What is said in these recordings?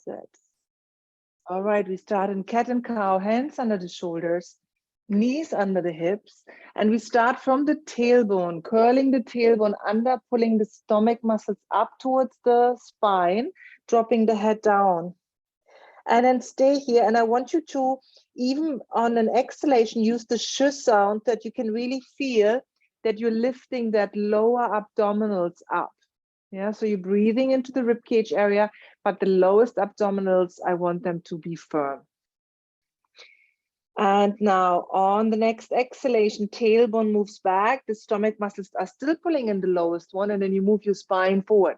sets. All right, we start in cat and cow, hands under the shoulders, knees under the hips, and we start from the tailbone, curling the tailbone under, pulling the stomach muscles up towards the spine, dropping the head down. And then stay here, and I want you to, even on an exhalation, use the sh sound that you can really feel that you're lifting that lower abdominals up. Yeah, so you're breathing into the ribcage area, but the lowest abdominals, I want them to be firm. And now on the next exhalation, tailbone moves back, the stomach muscles are still pulling in the lowest one, and then you move your spine forward.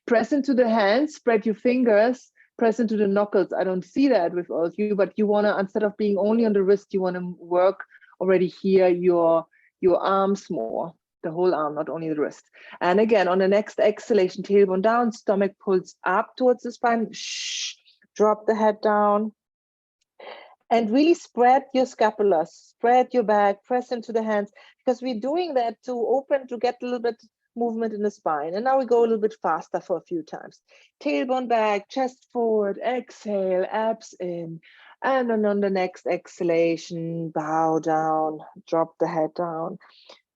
Press into the hands, spread your fingers, press into the knuckles. I don't see that with all of you, but you want to, instead of being only on the wrist, you want to work already here your arms more. The whole arm, not only the wrist. And again, on the next exhalation, tailbone down, stomach pulls up towards the spine. Shh, drop the head down. And really spread your scapulas, spread your back, press into the hands, because we're doing that to open, to get a little bit movement in the spine. And now we go a little bit faster for a few times. Tailbone back, chest forward, exhale, abs in. And then on the next exhalation, bow down, drop the head down.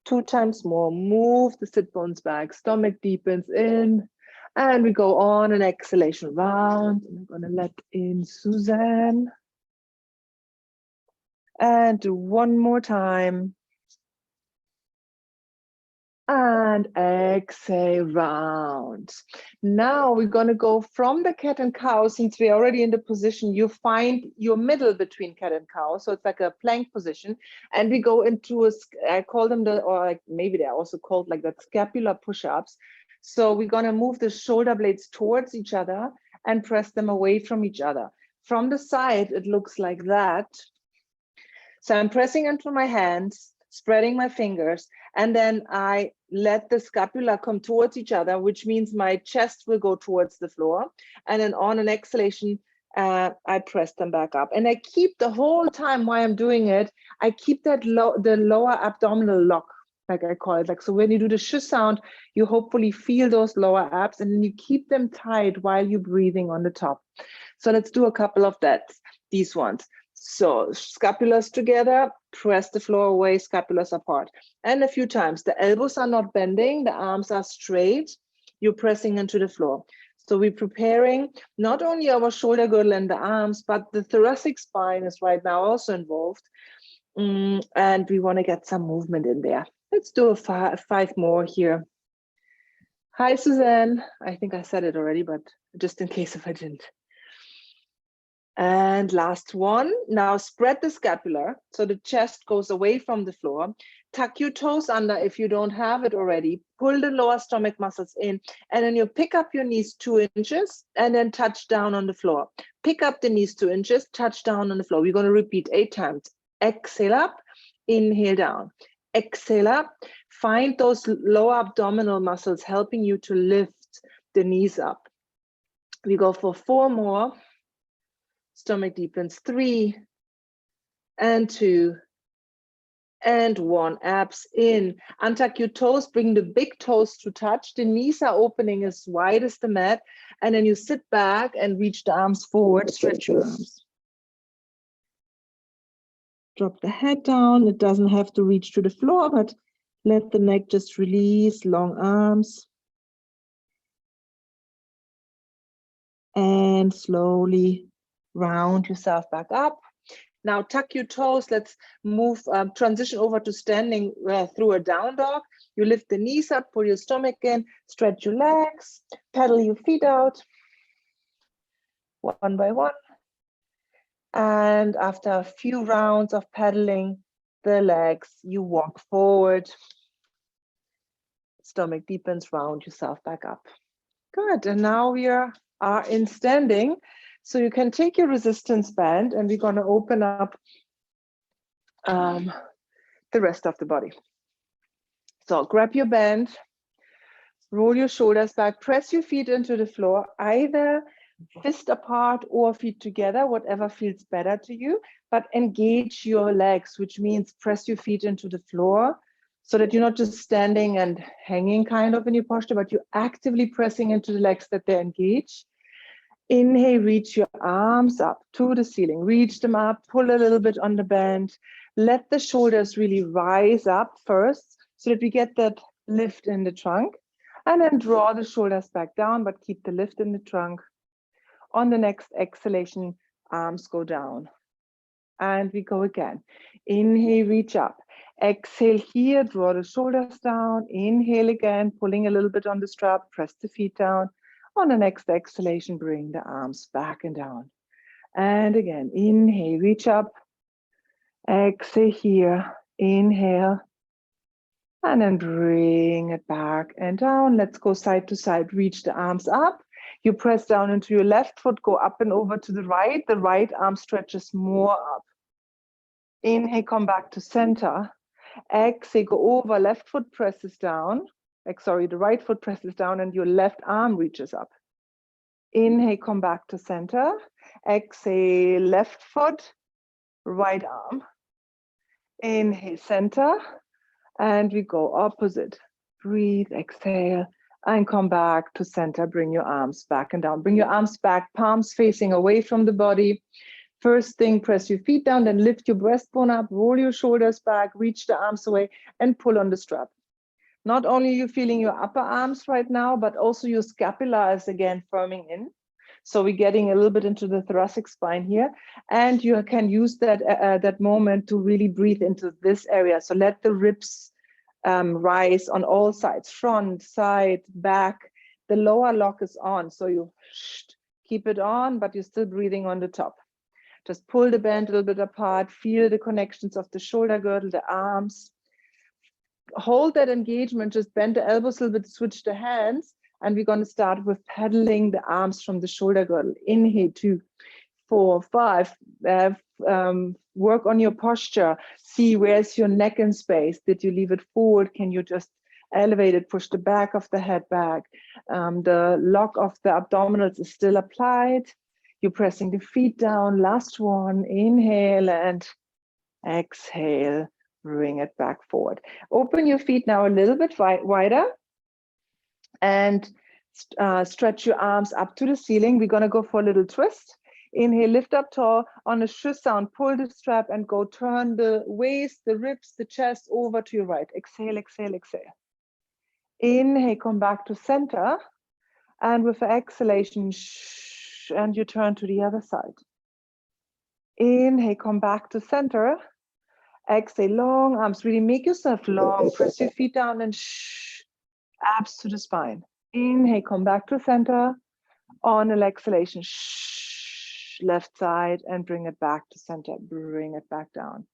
2 times more, move the sit bones back, stomach deepens in, and we go on an exhalation round. And I'm gonna let in Suzanne. And do one more time. And exhale round. Now we're going to go from the cat and cow. Since we're already in the position, you find your middle between cat and cow, so it's like a plank position, and we go into I call them or like maybe they're also called like that, scapular push-ups. So we're going to move the shoulder blades towards each other and press them away from each other. From the side, it looks like that. So I'm pressing into my hands, spreading my fingers, and then I let the scapula come towards each other, which means my chest will go towards the floor. And then on an exhalation, I press them back up. And I keep the whole time while I'm doing it, I keep that the lower abdominal lock, like I call it. Like, so when you do the sh sound, you hopefully feel those lower abs, and then you keep them tight while you're breathing on the top. So let's do a couple of these ones. So scapulas together, press the floor away, scapulas apart. And a few times, the elbows are not bending, the arms are straight, you're pressing into the floor. So we're preparing not only our shoulder girdle and the arms, but the thoracic spine is right now also involved. And we want to get some movement in there. Let's do five more here. Hi, Suzanne. I think I said it already, but just in case if I didn't. And last one. Now spread the scapula so the chest goes away from the floor. Tuck your toes under if you don't have it already. Pull the lower stomach muscles in, and then you pick up your knees 2 inches and then touch down on the floor. Pick up the knees 2 inches, touch down on the floor. We're going to repeat 8 times. Exhale up, inhale down. Exhale up. Find those lower abdominal muscles helping you to lift the knees up. We go for 4 more. Stomach deepens. 3 and 2 and 1. Abs in. Untuck your toes. Bring the big toes to touch. The knees are opening as wide as the mat. And then you sit back and reach the arms forward. Stretch your arms. Drop the head down. It doesn't have to reach to the floor, but let the neck just release. Long arms. And slowly round yourself back up. Now tuck your toes. Let's move, transition over to standing through a down dog. You lift the knees up, pull your stomach in, stretch your legs, pedal your feet out, one by one. And after a few rounds of pedaling the legs, you walk forward. Stomach deepens, round yourself back up. Good, and now we are in standing. So you can take your resistance band, and we're going to open up the rest of the body. So grab your band, roll your shoulders back, press your feet into the floor, either fist apart or feet together, whatever feels better to you, but engage your legs, which means press your feet into the floor so that you're not just standing and hanging kind of in your posture, but you're actively pressing into the legs that they're engaged. Inhale, reach your arms up to the ceiling. Reach them up, pull a little bit on the bend. Let the shoulders really rise up first so that we get that lift in the trunk. And then draw the shoulders back down, but keep the lift in the trunk. On the next exhalation, arms go down. And we go again. Inhale, reach up. Exhale here, draw the shoulders down. Inhale again, pulling a little bit on the strap, press the feet down. On the next exhalation, bring the arms back and down. And again, inhale, reach up. Exhale here, inhale. And then bring it back and down. Let's go side to side, reach the arms up. You press down into your left foot, go up and over to the right. The right arm stretches more up. Inhale, come back to center. Exhale, go over, left foot presses down. Sorry, the right foot presses down and your left arm reaches up. Inhale, come back to center. Exhale, left foot, right arm. Inhale, center. And we go opposite. Breathe, exhale, and come back to center. Bring your arms back and down. Bring your arms back, palms facing away from the body. First thing, press your feet down, then lift your breastbone up, roll your shoulders back, reach the arms away, and pull on the strap. Not only are you feeling your upper arms right now, but also your scapula is again firming in. So we're getting a little bit into the thoracic spine here. And you can use that, that moment to really breathe into this area. So let the ribs rise on all sides, front, side, back. The lower lock is on. So you keep it on, but you're still breathing on the top. Just pull the band a little bit apart, feel the connections of the shoulder girdle, the arms. Hold that engagement, just bend the elbows a little bit, switch the hands. And we're going to start with pedaling the arms from the shoulder girdle. Inhale, 2, 4, 5. Work on your posture. See where's your neck in space. Did you leave it forward? Can you just elevate it, push the back of the head back? The lock of the abdominals is still applied. You're pressing the feet down. Last one. Inhale and exhale. Bring it back forward. Open your feet now a little bit wider. And stretch your arms up to the ceiling. We're going to go for a little twist. Inhale, lift up tall. On a sh sound, pull the strap and go turn the waist, the ribs, the chest over to your right. Exhale, exhale, exhale. Inhale, come back to center. And with the exhalation, and you turn to the other side. Inhale, come back to center. Exhale, long arms. Really make yourself long. Press your feet down and abs to the spine. Inhale, come back to center. On an exhalation, left side, and bring it back to center. Bring it back down.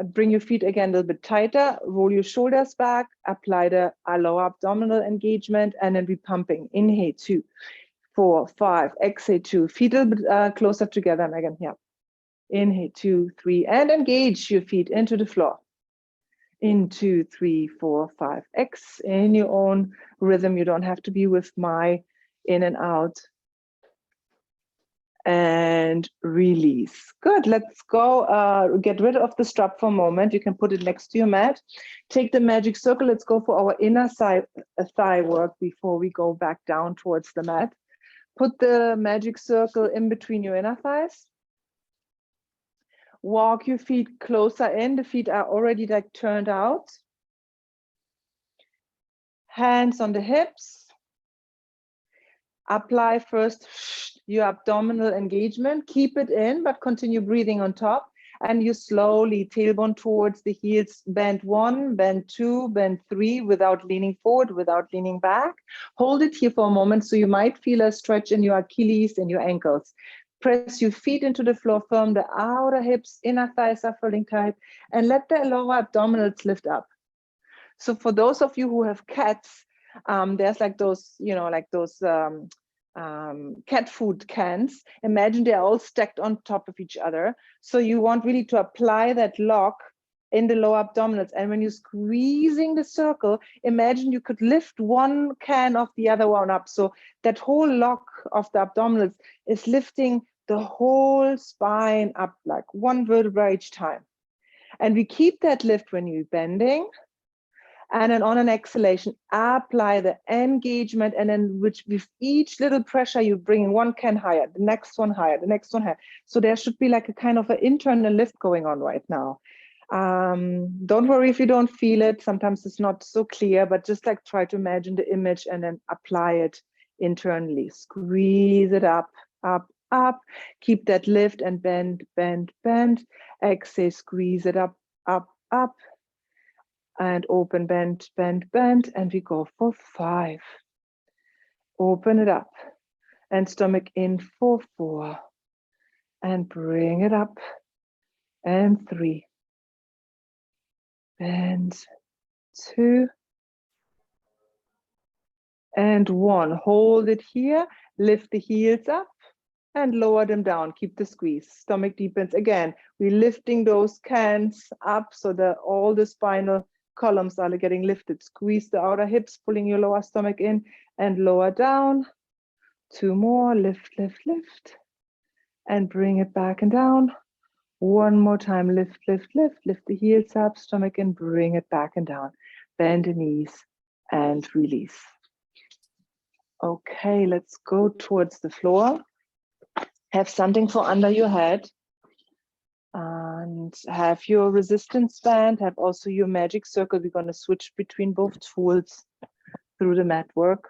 Bring your feet again a little bit tighter. Roll your shoulders back. Apply the lower abdominal engagement, and then be pumping. Inhale, 2, 4, 5. Exhale, 2. Feet a little bit closer together, Megan. Yeah. Inhale, 2, 3, and engage your feet into the floor. In 2, 3, 4, 5. X in your own rhythm. You don't have to be with my in and out. And release. Good. Let's go get rid of the strap for a moment. You can put it next to your mat. Take the magic circle. Let's go for our inner thigh work before we go back down towards the mat. Put the magic circle in between your inner thighs. Walk your feet closer in. The feet are already like turned out. Hands on the hips. Apply first your abdominal engagement. Keep it in, but continue breathing on top. And you slowly tailbone towards the heels. Bend 1, bend 2, bend 3 without leaning forward, without leaning back. Hold it here for a moment so you might feel a stretch in your Achilles and your ankles. Press your feet into the floor firm. The outer hips, inner thighs are feeling tight. And let the lower abdominals lift up. So for those of you who have cats, there's like those, you know, like those cat food cans. Imagine they're all stacked on top of each other. So you want really to apply that lock in the lower abdominals. And when you're squeezing the circle, imagine you could lift one can of the other one up. So that whole lock of the abdominals is lifting the whole spine up, like one vertebra each time. And we keep that lift when you're bending. And then on an exhalation, apply the engagement, and then with each little pressure, you bring one can higher, the next one higher, the next one higher. So there should be like a kind of an internal lift going on right now. Don't worry if you don't feel it. Sometimes it's not so clear, but just like try to imagine the image and then apply it internally. Squeeze it up, up, up. Keep that lift and bend, bend, bend. Exhale, squeeze it up, up, up. And open, bend, bend, bend, and we go for 5. Open it up and stomach in for 4. And bring it up. And 3. And 2. And 1. Hold it here. Lift the heels up and lower them down. Keep the squeeze. Stomach deepens. Again, we're lifting those cans up so that all the spinal columns are getting lifted. Squeeze the outer hips, pulling your lower stomach in and lower down. 2 more. Lift, lift, lift. And bring it back and down. 1 more time. Lift, lift, lift. Lift the heels up, stomach in, bring it back and down. Bend the knees and release. Okay, let's go towards the floor. Have something for under your head. And have your resistance band, have also your magic circle. We're going to switch between both tools through the mat work.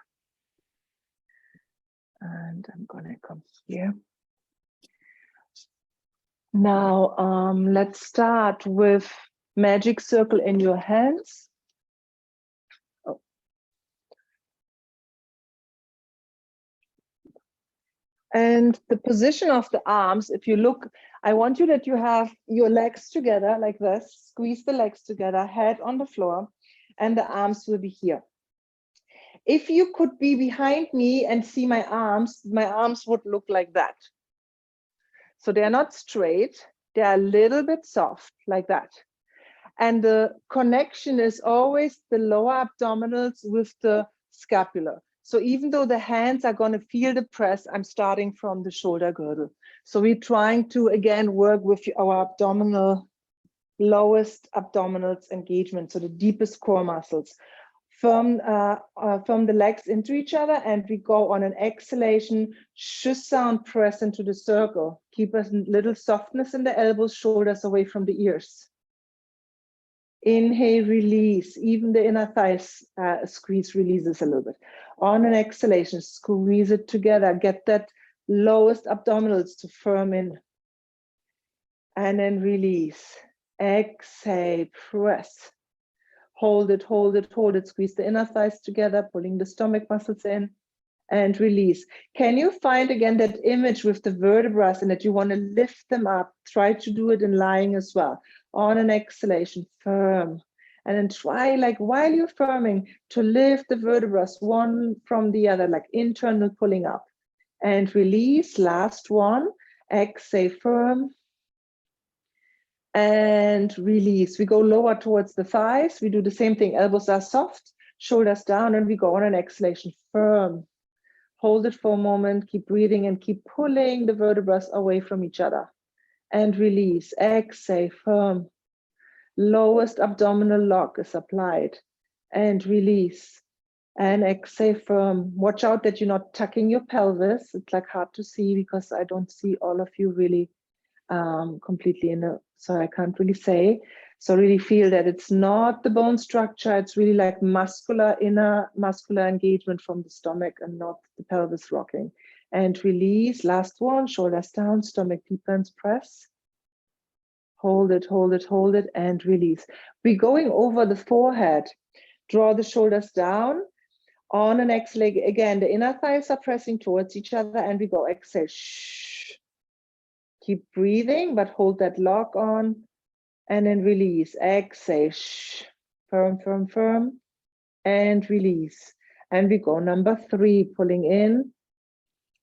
And I'm going to come here. Now, let's start with magic circle in your hands. Oh. And the position of the arms, if you look, I want you that you have your legs together like this, squeeze the legs together, head on the floor, and the arms will be here. If you could be behind me and see my arms would look like that. So they're not straight, they're a little bit soft like that. And the connection is always the lower abdominals with the scapula. So even though the hands are going to feel the press, I'm starting from the shoulder girdle. So we're trying to, again, work with our abdominal, lowest abdominals engagement, so the deepest core muscles. Firm the legs into each other, and we go on an exhalation, sh sound, press into the circle. Keep a little softness in the elbows, shoulders away from the ears. Inhale, release. Even the inner thighs squeeze, releases a little bit. On an exhalation, squeeze it together. Get that lowest abdominals to firm in. And then release. Exhale, press. Hold it, hold it, hold it. Squeeze the inner thighs together, pulling the stomach muscles in. And release. Can you find again that image with the vertebrae and that you want to lift them up? Try to do it in lying as well. On an exhalation, firm. And then try, like while you're firming, to lift the vertebrae one from the other, like internal pulling up. And release. Last one. Exhale, firm. And release. We go lower towards the thighs. We do the same thing. Elbows are soft, shoulders down, and we go on an exhalation, firm. Hold it for a moment, keep breathing and keep pulling the vertebrae away from each other. And release. Exhale, firm. Lowest abdominal lock is applied. And release. And exhale, firm. Watch out that you're not tucking your pelvis. It's like hard to see because I don't see all of you really completely in the, so I can't really say. So really feel that it's not the bone structure, it's really like muscular, inner muscular engagement from the stomach and not the pelvis rocking. And release. Last one, shoulders down, stomach deepens, press. Hold it, hold it, hold it, and release. We're going over the forehead. Draw the shoulders down. On an exhale, again, the inner thighs are pressing towards each other, and we go exhale. Shh. Keep breathing, but hold that lock on. And then release. Exhale. Shh. Firm, firm, firm. And release. And we go number 3, pulling in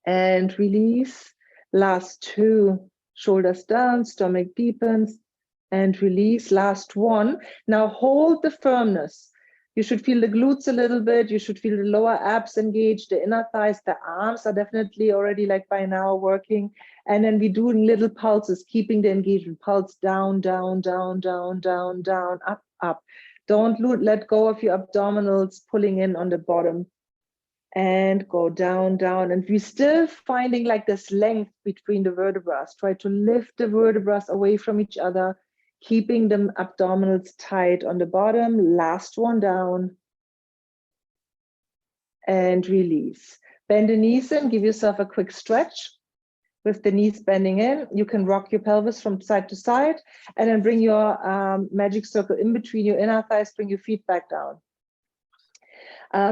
and release. Last 2, shoulders down, stomach deepens and release. Last 1. Now hold the firmness. You should feel the glutes a little bit. You should feel the lower abs engaged, the inner thighs, the arms are definitely already like by now working. And then we do little pulses, keeping the engagement. Pulse down, down, down, down, down, down, up, up. Don't let go of your abdominals, pulling in on the bottom. And go down, down. And we're still finding like this length between the vertebrae. Try to lift the vertebrae away from each other, keeping the abdominals tight on the bottom. Last one down. And release. Bend the knees in, give yourself a quick stretch. With the knees bending in, you can rock your pelvis from side to side, and then bring your magic circle in between your inner thighs, bring your feet back down.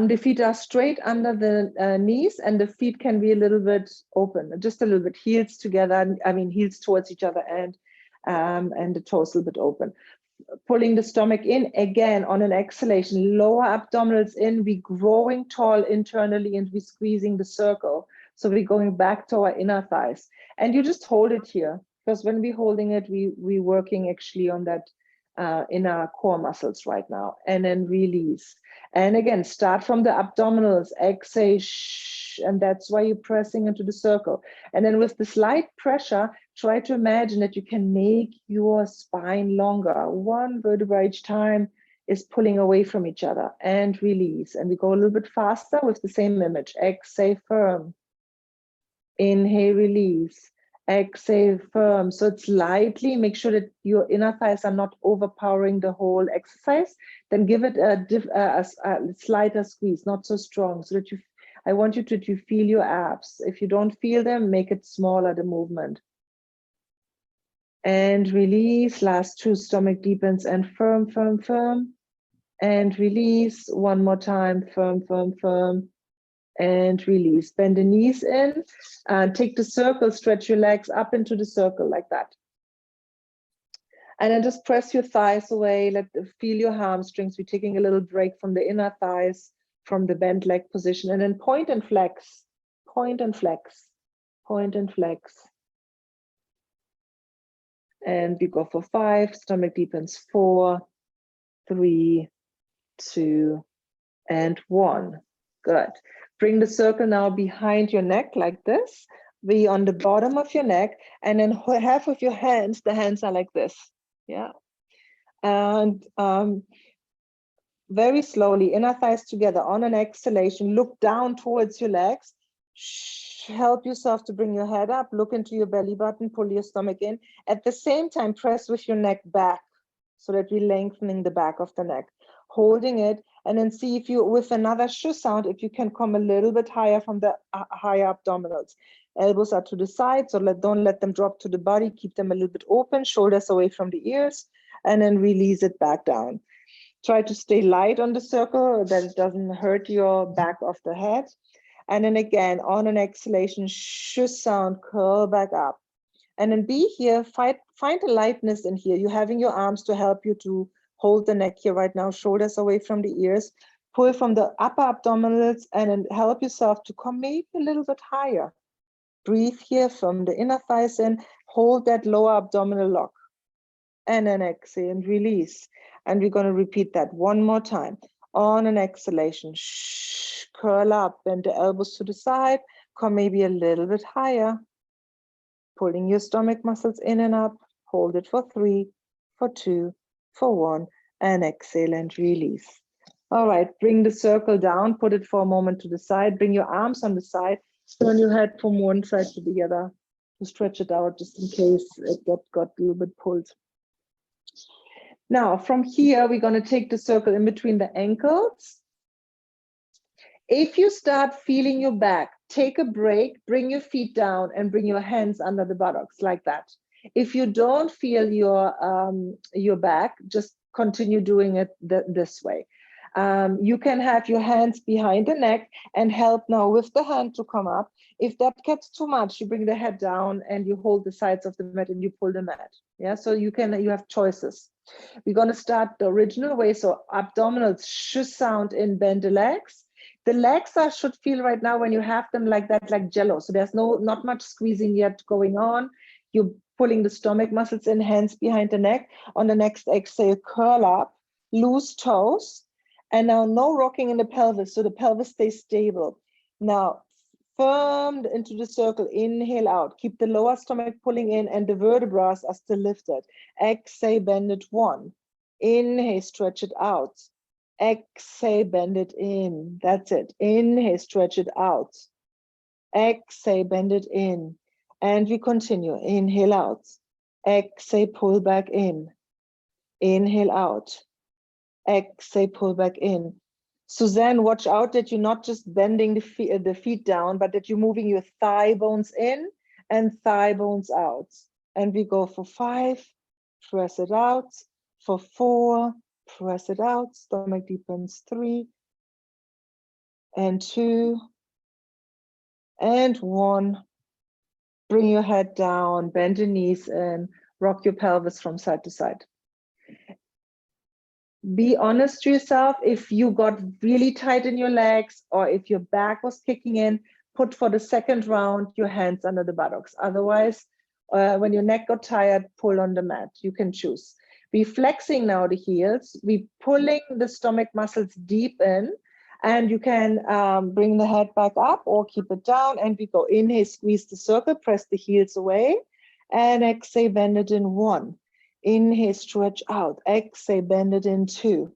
The feet are straight under the knees, and the feet can be a little bit open, just a little bit, heels together, I mean heels towards each other, and the toes a little bit open. Pulling the stomach in, again on an exhalation, lower abdominals in, we're growing tall internally and we're squeezing the circle. So we're going back to our inner thighs. And you just hold it here, because when we're holding it, we're working actually on that inner core muscles right now. And then release. And again, start from the abdominals, exhale, and that's why you're pressing into the circle. And then with the slight pressure, try to imagine that you can make your spine longer. One vertebra each time is pulling away from each other, and release. And we go a little bit faster with the same image. Exhale, firm. Inhale, release. Exhale, firm. So it's lightly, make sure that your inner thighs are not overpowering the whole exercise. Then give it a slighter squeeze, not so strong, so that I want you to feel your abs. If you don't feel them, make it smaller, the movement. And release. Last two, stomach deepens, and firm, firm, firm. And release. One more time, firm, firm, firm. And release. Bend the knees in, and take the circle, stretch your legs up into the circle like that. And then just press your thighs away, feel your hamstrings. We're taking a little break from the inner thighs, from the bent leg position, and then point and flex, point and flex, point and flex. And we go for 5, stomach deepens, 4, 3, 2, and 1. Good. Bring the circle now behind your neck like this. Be on the bottom of your neck, and then half of your hands, the hands are like this. Yeah. And very slowly, inner thighs together on an exhalation, look down towards your legs. Help yourself to bring your head up, look into your belly button, pull your stomach in. At the same time, press with your neck back so that we're lengthening the back of the neck. Holding it, and then see if you, with another shoo sound, if you can come a little bit higher from the higher abdominals. Elbows are to the side, so don't let them drop to the body. Keep them a little bit open, shoulders away from the ears, and then release it back down. Try to stay light on the circle, that it doesn't hurt your back of the head. And then again, on an exhalation, shoo sound, curl back up. And then be here, find a lightness in here. You're having your arms to help you to hold the neck here right now, shoulders away from the ears. Pull from the upper abdominals, and then help yourself to come maybe a little bit higher. Breathe here from the inner thighs in, hold that lower abdominal lock. And then exhale and release. And we're going to repeat that one more time. On an exhalation, curl up, bend the elbows to the side, come maybe a little bit higher. Pulling your stomach muscles in and up, hold it for 3, for 2, for 1, and exhale and release. All right, bring the circle down, put it for a moment to the side, bring your arms on the side, turn your head from one side to the other to stretch it out just in case it got a little bit pulled. Now, from here, we're going to take the circle in between the ankles. If you start feeling your back, take a break, bring your feet down, and bring your hands under the buttocks like that. If you don't feel your back, just continue doing it this way. You can have your hands behind the neck and help now with the hand to come up. If that gets too much, you bring the head down and you hold the sides of the mat and you pull the mat. Yeah, so you have choices. We're going to start the original way. So abdominals should sound in, bend the legs. The legs should feel right now when you have them like that, like jello. So there's not much squeezing yet going on. You're pulling the stomach muscles in, hands behind the neck. On the next exhale, curl up, loose toes. And now no rocking in the pelvis, so the pelvis stays stable. Now, firm into the circle, inhale out. Keep the lower stomach pulling in and the vertebrae are still lifted. Exhale, bend it 1. Inhale, stretch it out. Exhale, bend it in. That's it. Inhale, stretch it out. Exhale, bend it in. And we continue. Inhale out. Exhale, pull back in. Inhale out. Exhale, pull back in. Suzanne, watch out that you're not just bending the feet down, but that you're moving your thigh bones in and thigh bones out. And we go for 5, press it out. For 4, press it out. Stomach deepens. 3 and 2 and 1. Bring your head down, bend your knees in, rock your pelvis from side to side. Be honest to yourself. If you got really tight in your legs or if your back was kicking in, put for the second round your hands under the buttocks. Otherwise, when your neck got tired, pull on the mat. You can choose. Be flexing now the heels. Be pulling the stomach muscles deep in, and you can bring the head back up or keep it down. And we go inhale, squeeze the circle, press the heels away, and exhale, bend it in 1. Inhale, stretch out. Exhale, bend it in 2.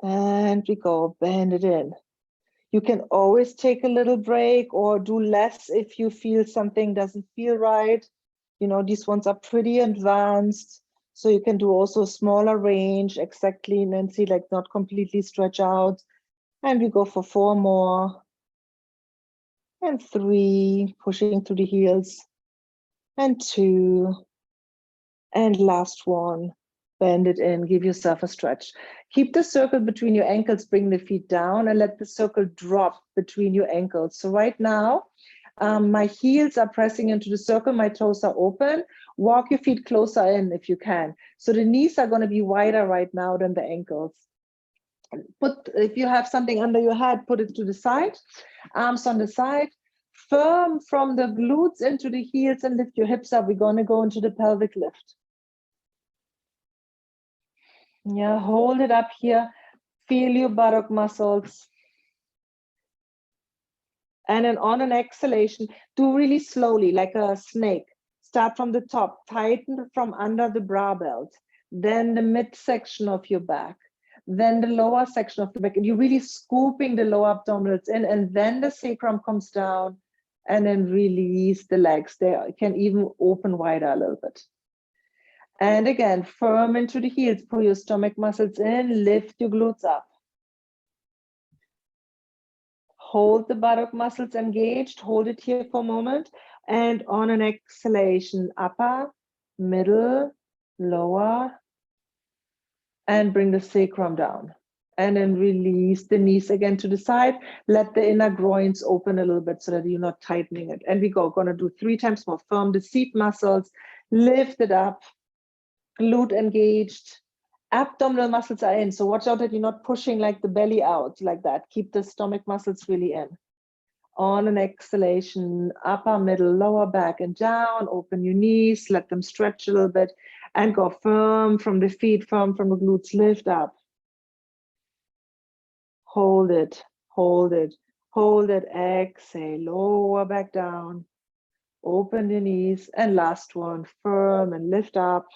And we go, bend it in. You can always take a little break or do less if you feel something doesn't feel right. You know, these ones are pretty advanced. So you can do also a smaller range, exactly, Nancy, like not completely stretch out. And we go for 4 more. And 3, pushing through the heels. And 2. And last one, bend it in, give yourself a stretch. Keep the circle between your ankles, bring the feet down and let the circle drop between your ankles. So right now, my heels are pressing into the circle, my toes are open. Walk your feet closer in if you can. So the knees are gonna be wider right now than the ankles. If you have something under your head, put it to the side, arms on the side. Firm from the glutes into the heels and lift your hips up. We're gonna go into the pelvic lift. Yeah, hold it up here. Feel your buttock muscles. And then on an exhalation, do really slowly, like a snake. Start from the top, tighten from under the bra belt, then the midsection of your back, then the lower section of the back. And you're really scooping the lower abdominals in, and then the sacrum comes down, and then release the legs. They can even open wider a little bit. And again, firm into the heels, pull your stomach muscles in, lift your glutes up. Hold the buttock muscles engaged, hold it here for a moment. And on an exhalation, upper, middle, lower, and bring the sacrum down. And then release the knees again to the side. Let the inner groins open a little bit so that you're not tightening it. And we go, gonna do 3 times more. Firm the seat muscles, lift it up. Glute engaged, abdominal muscles are in. So watch out that you're not pushing like the belly out like that. Keep the stomach muscles really in. On an exhalation, upper, middle, lower back and down. Open your knees, let them stretch a little bit and go firm from the feet, firm from the glutes, lift up. Hold it, hold it, hold it. Exhale, lower back down. Open your knees and last one, firm and lift up.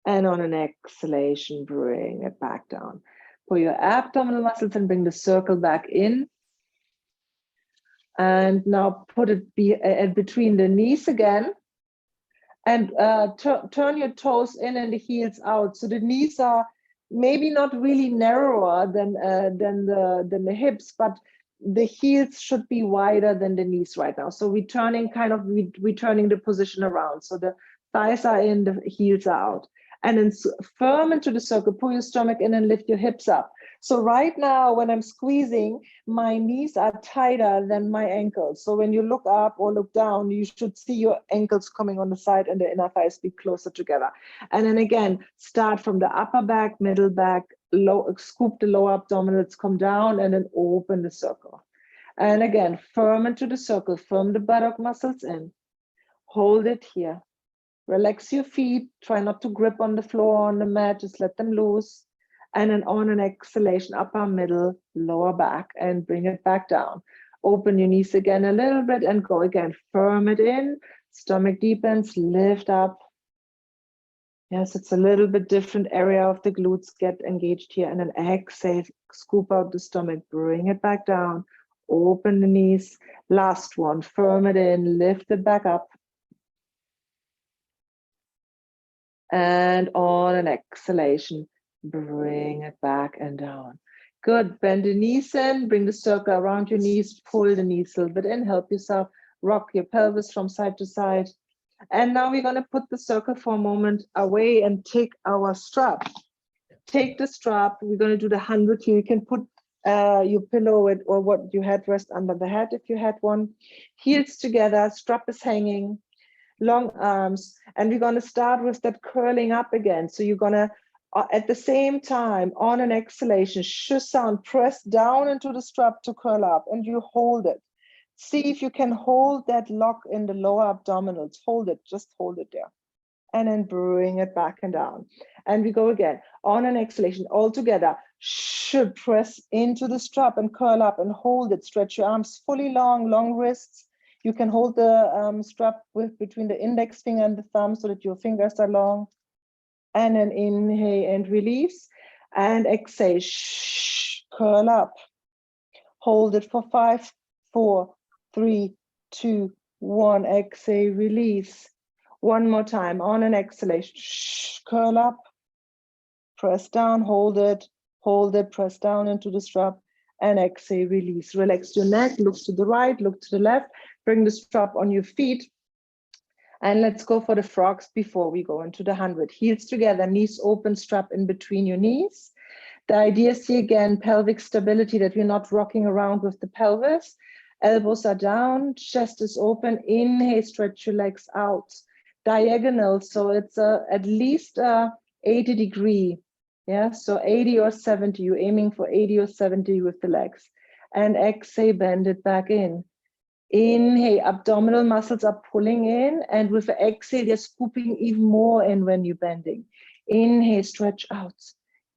And on an exhalation, bring it back down. Pull your abdominal muscles and bring the circle back in. And now put it between the knees again. And turn your toes in and the heels out. So the knees are maybe not really narrower than the hips, but the heels should be wider than the knees right now. So we're turning the position around. So the thighs are in, the heels are out. And then firm into the circle, pull your stomach in and lift your hips up. So right now, when I'm squeezing, my knees are tighter than my ankles. So when you look up or look down, you should see your ankles coming on the side and the inner thighs be closer together. And then again, start from the upper back, middle back, scoop the lower abdominals, come down and then open the circle. And again, firm into the circle, firm the buttock muscles in, hold it here. Relax your feet, try not to grip on the floor, on the mat, just let them loose. And then on an exhalation, upper, middle, lower back, and bring it back down. Open your knees again a little bit and go again. Firm it in, stomach deepens, lift up. Yes, it's a little bit different area of the glutes get engaged here. And then exhale, scoop out the stomach, bring it back down, open the knees. Last one, firm it in, lift it back up. And on an exhalation, bring it back and down. Good, bend the knees in, bring the circle around your knees, pull the knees a little bit in, help yourself, rock your pelvis from side to side. And now we're gonna put the circle for a moment away and take our strap. Take the strap, we're gonna do the 100 here. You can put your pillow or what you had rest under the head if you had one. Heels together, strap is hanging, long arms, and we're gonna start with that curling up again. So you're gonna, at the same time, on an exhalation, sound, press down into the strap to curl up and you hold it. See if you can hold that lock in the lower abdominals. Hold it, just hold it there. And then bring it back and down. And we go again. On an exhalation, all together, should press into the strap and curl up and hold it. Stretch your arms fully long, long wrists. You can hold the strap between the index finger and the thumb so that your fingers are long. And then inhale and release. And exhale, curl up. Hold it for 5, 4, 3, 2, 1. Exhale, release. One more time on an exhalation. Curl up, press down, hold it, press down into the strap, and exhale, release. Relax your neck, look to the right, look to the left, bring the strap on your feet. And let's go for the frogs before we go into the 100. Heels together, knees open, strap in between your knees. The idea is here again, pelvic stability, that we're not rocking around with the pelvis. Elbows are down, chest is open. Inhale, stretch your legs out. Diagonal, so it's at least 80 degree. Yeah, so 80 or 70, you're aiming for 80 or 70 with the legs. And exhale, bend it back in. Inhale, abdominal muscles are pulling in, and with the exhale, you're scooping even more in when you're bending. Inhale, stretch out.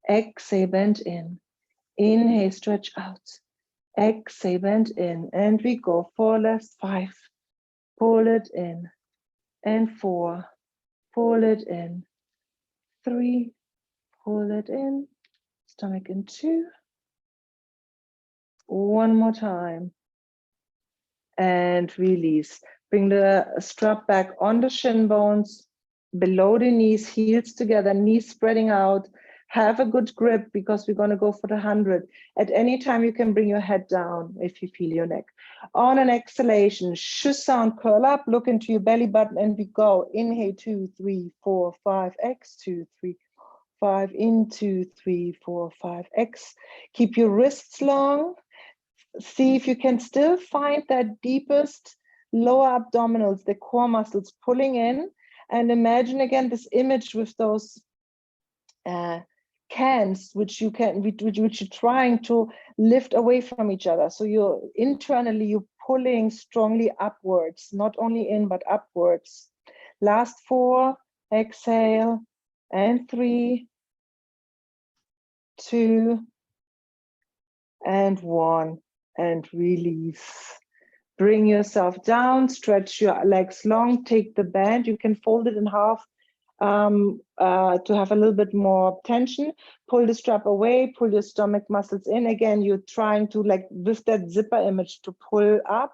Exhale, bend in. Inhale, stretch out. Exhale, bend in. And we go for last 5. Pull it in. And 4. Pull it in. 3. Pull it in. Stomach in 2. One more time. And release. Bring the strap back on the shin bones, below the knees, heels together, knees spreading out. Have a good grip because we're going to go for the 100. At any time, you can bring your head down if you feel your neck. On an exhalation, shush sound, curl up, look into your belly button, and we go. Inhale, 2, 3, 4, 5, X, 2, 3, 5, in, 2, 3, 4, 5, X. Keep your wrists long. See if you can still find that deepest lower abdominals, the core muscles pulling in. And imagine again this image with those cans which you're trying to lift away from each other. So you're pulling strongly upwards, not only in but upwards. Last 4, exhale, and 3, 2, and 1, and release. Bring yourself down, stretch your legs long, take the band. You can fold it in half to have a little bit more tension. Pull the strap away, pull your stomach muscles in. Again, you're trying to, like with that zipper image, to pull up,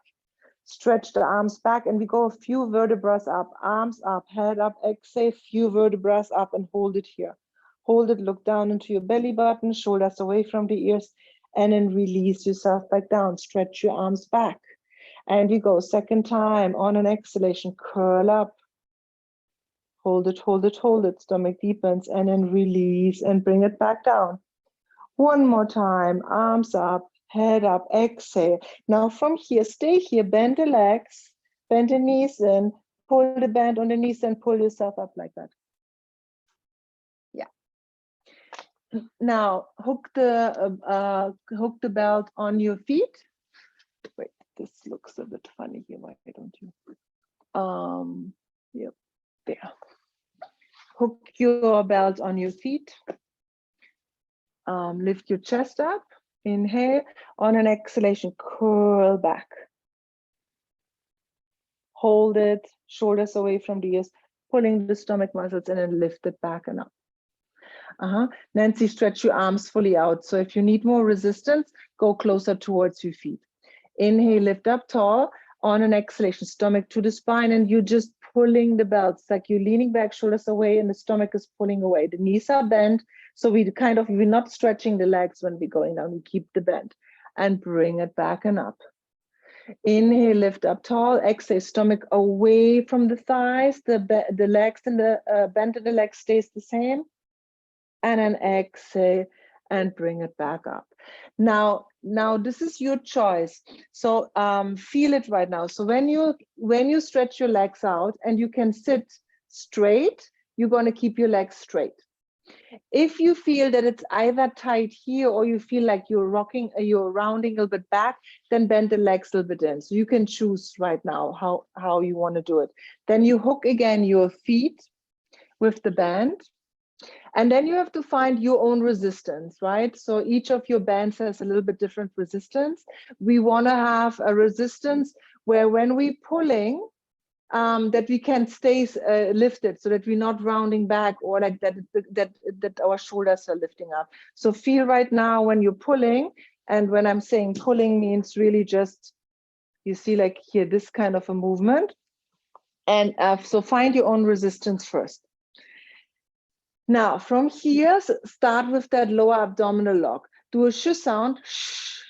stretch the arms back, and we go a few vertebrae up, arms up, head up, exhale, few vertebrae up, and hold it here. Hold it, look down into your belly button, shoulders away from the ears, and then release yourself back down. Stretch your arms back. And we go second time on an exhalation, curl up. Hold it, hold it, hold it. Stomach deepens, and then release and bring it back down. One more time, arms up, head up, exhale. Now from here, stay here, bend the legs, bend the knees in, pull the band on the knees and pull yourself up like that. Yeah. Now hook the belt on your feet. Wait, this looks a bit funny here. Why don't you? Yep, there. Hook your belt on your feet. Lift your chest up. Inhale. On an exhalation, curl back. Hold it. Shoulders away from the ears. pulling the stomach muscles in and lift it back and up. Nancy, stretch your arms fully out. So if you need more resistance, go closer towards your feet. Inhale, lift up tall. On an exhalation, stomach to the spine, and you're just pulling the belts, like you're leaning back, shoulders away, and the stomach is pulling away. The knees are bent, so we're not stretching the legs when we're going down. We keep the bend and bring it back and up. Inhale, lift up tall. Exhale, stomach away from the thighs. The legs and the bend in the legs stays the same. And then exhale and bring it back up. Now this is your choice. So feel it right now. So when you stretch your legs out and you can sit straight, you're going to keep your legs straight. If you feel that it's either tight here or you feel like you're rounding a little bit back, then bend the legs a little bit in. So you can choose right now how you want to do it. Then you hook again your feet with the band. And then you have to find your own resistance, right? So each of your bands has a little bit different resistance. We want to have a resistance where when we're pulling, that we can stay lifted, so that we're not rounding back, or like that our shoulders are lifting up. So feel right now when you're pulling, and when I'm saying pulling means really just, you see like here, this kind of a movement. And so find your own resistance first. Now, from here, start with that lower abdominal lock. Do a sh sound. Shh.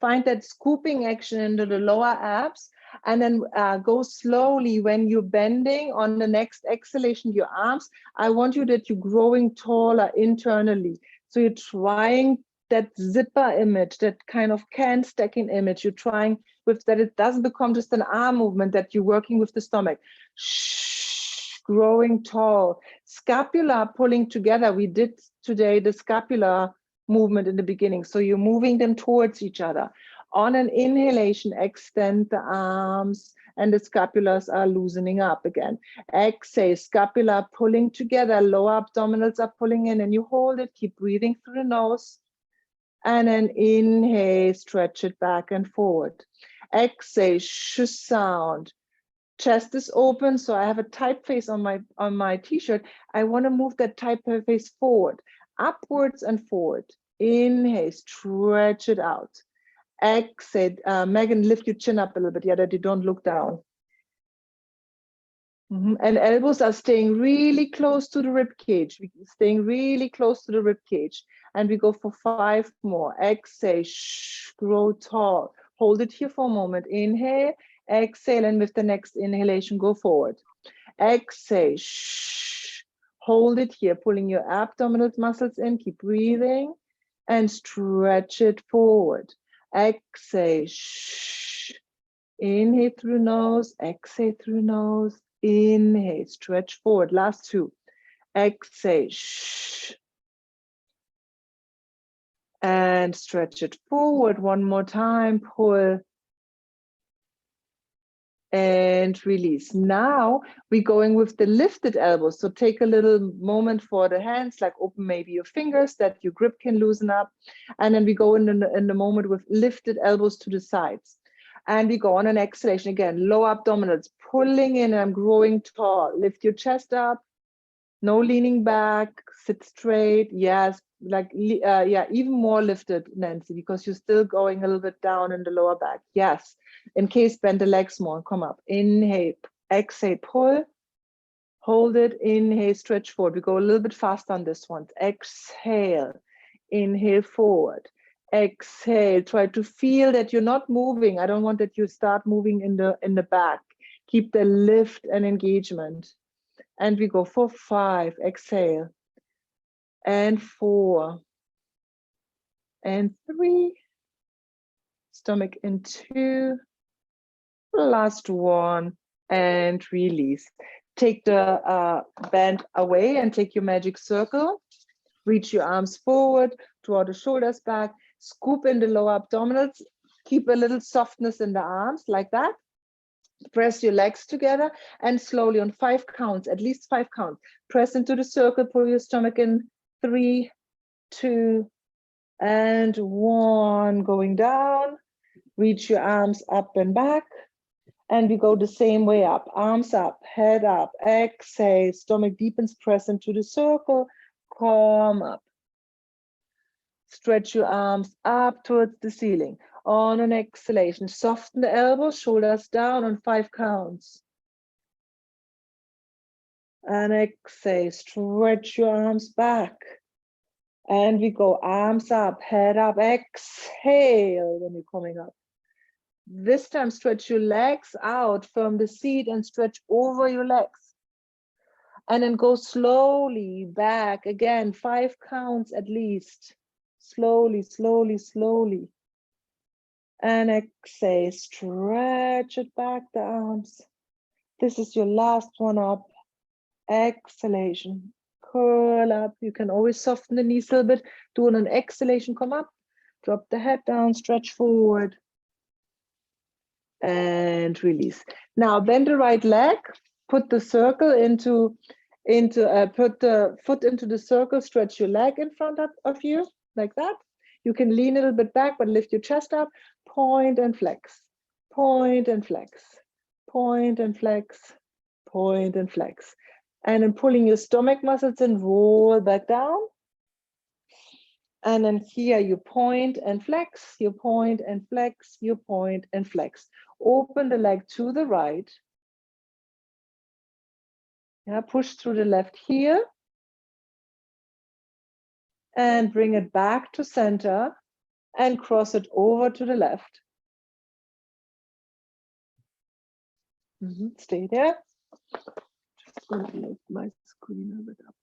Find that scooping action into the lower abs, and then go slowly when you're bending on the next exhalation, your arms. I want you that you're growing taller internally. So you're trying that zipper image, that kind of can stacking image. You're trying with that it doesn't become just an arm movement, that you're working with the stomach. Shh, growing tall. Scapula pulling together. We did today the scapula movement in the beginning. So you're moving them towards each other. On an inhalation, extend the arms and the scapulas are loosening up again. Exhale, scapula pulling together, lower abdominals are pulling in, and you hold it. Keep breathing through the nose. And then inhale, stretch it back and forward. Exhale, sh sound. Chest is open, so I have a typeface on my t-shirt. I want to move that typeface forward, upwards and forward. Inhale, stretch it out. Exhale, Megan, lift your chin up a little bit, yeah, that you don't look down. And elbows are staying really close to the rib cage. Staying really close to the rib cage. And we go for 5 more. Exhale, grow tall. Hold it here for a moment. Inhale, exhale, and with the next inhalation, go forward. Exhale, hold it here, pulling your abdominal muscles in. Keep breathing and stretch it forward. Exhale, inhale through nose, exhale through nose. Inhale, stretch forward. Last 2. Exhale, and stretch it forward. One more time. Pull and release. Now we're going with the lifted elbows. So take a little moment for the hands, like open maybe your fingers that your grip can loosen up. And then we go in the moment with lifted elbows to the sides. And we go on an exhalation again, low abdominals, pulling in, and I'm growing tall. Lift your chest up, no leaning back, sit straight. Yes, like, yeah, even more lifted, Nancy, because you're still going a little bit down in the lower back. Yes, in case, bend the legs more, come up. Inhale, exhale, pull, hold it, inhale, stretch forward. We go a little bit fast on this one. Exhale, inhale forward. Exhale, try to feel that you're not moving. I don't want that you start moving in the back. Keep the lift and engagement. And we go for 5, exhale. And 4. And 3. Stomach in 2. Last 1. And release. Take the band away and take your magic circle. Reach your arms forward, draw the shoulders back. Scoop in the lower abdominals, keep a little softness in the arms like that. Press your legs together and slowly on 5 counts, at least 5 counts, press into the circle, pull your stomach in. 3, 2, and 1. Going down, reach your arms up and back And we go the same way up, arms up, head up, exhale, stomach deepens, press into the circle, come up. Stretch your arms up towards the ceiling. On an exhalation, soften the elbows, shoulders down on 5 counts. And exhale, stretch your arms back. And we go arms up, head up, exhale when you're coming up. This time, stretch your legs out from the seat and stretch over your legs. And then go slowly back again, 5 counts at least. Slowly, slowly, slowly. And exhale, stretch it back, the arms. This is your last one up. Exhalation, curl up. You can always soften the knees a little bit. Do an exhalation, come up. Drop the head down, stretch forward. And release. Now bend the right leg, put the circle put the foot into the circle, stretch your leg in front of you, like that. You can lean a little bit back, but lift your chest up, point and flex, point and flex, point and flex, point and flex. And then pulling your stomach muscles and roll back down. And then here you point and flex, you point and flex, you point and flex. Open the leg to the right. Yeah, push through the left here. And bring it back to center and cross it over to the left. Stay there. Just going to lift my screen a bit up.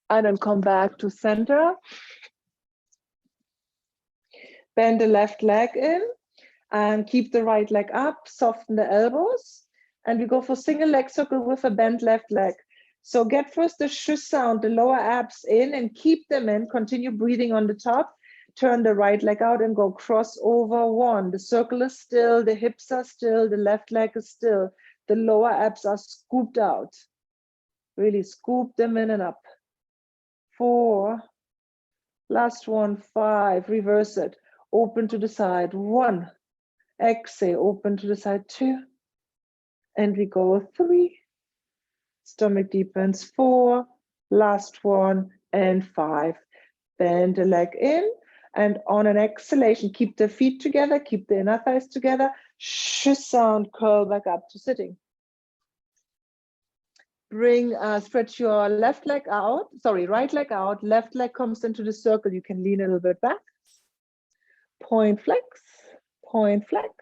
And then come back to center. Bend the left leg in and keep the right leg up, soften the elbows. And we go for single leg circle with a bent left leg. So get first the sh sound, the lower abs in and keep them in. Continue breathing on the top. Turn the right leg out and go cross over 1. The circle is still, the hips are still, the left leg is still. The lower abs are scooped out. Really scoop them in and up. 4. Last one, 5. Reverse it. Open to the side. 1. Exhale, open to the side. 2. And we go 3. Stomach deepens. 4. Last one and 5. Bend the leg in. And on an exhalation, keep the feet together, keep the inner thighs together. Sh sound, curl back up to sitting. Stretch your left leg out, right leg out, left leg comes into the circle. You can lean a little bit back. Point flex, point flex,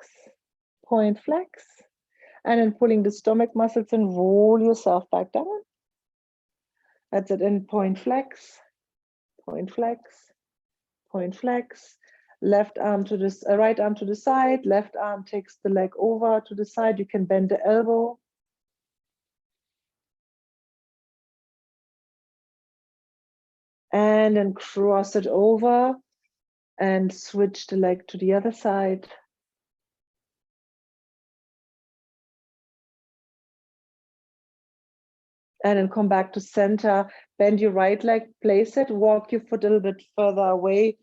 point flex. And then pulling the stomach muscles and roll yourself back down. That's it, and point flex, point flex. Point flex, left arm to this, right arm to the side, left arm takes the leg over to the side. You can bend the elbow. And then cross it over and switch the leg to the other side. And then come back to center, bend your right leg, place it, walk your foot a little bit further away,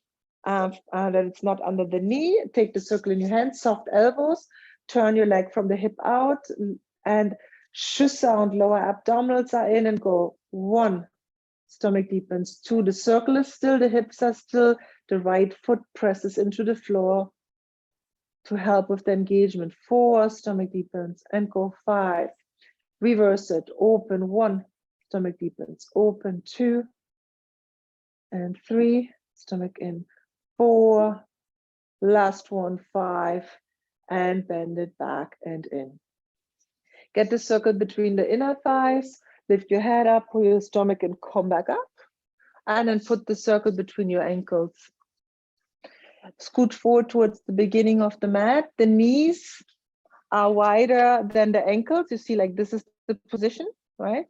that it's not under the knee. Take the circle in your hand, soft elbows, turn your leg from the hip out, and sh sound, lower abdominals are in and go. 1, stomach deepens. 2, the circle is still, the hips are still, the right foot presses into the floor to help with the engagement. 4, stomach deepens and go. 5. Reverse it, open. 1, stomach deepens, open. 2 and 3, stomach in. 4, last one, 5, and bend it back and in. Get the circle between the inner thighs, lift your head up, pull your stomach and come back up, and then put the circle between your ankles. Scoot forward towards the beginning of the mat. The knees are wider than the ankles. You see, like this is the position, right?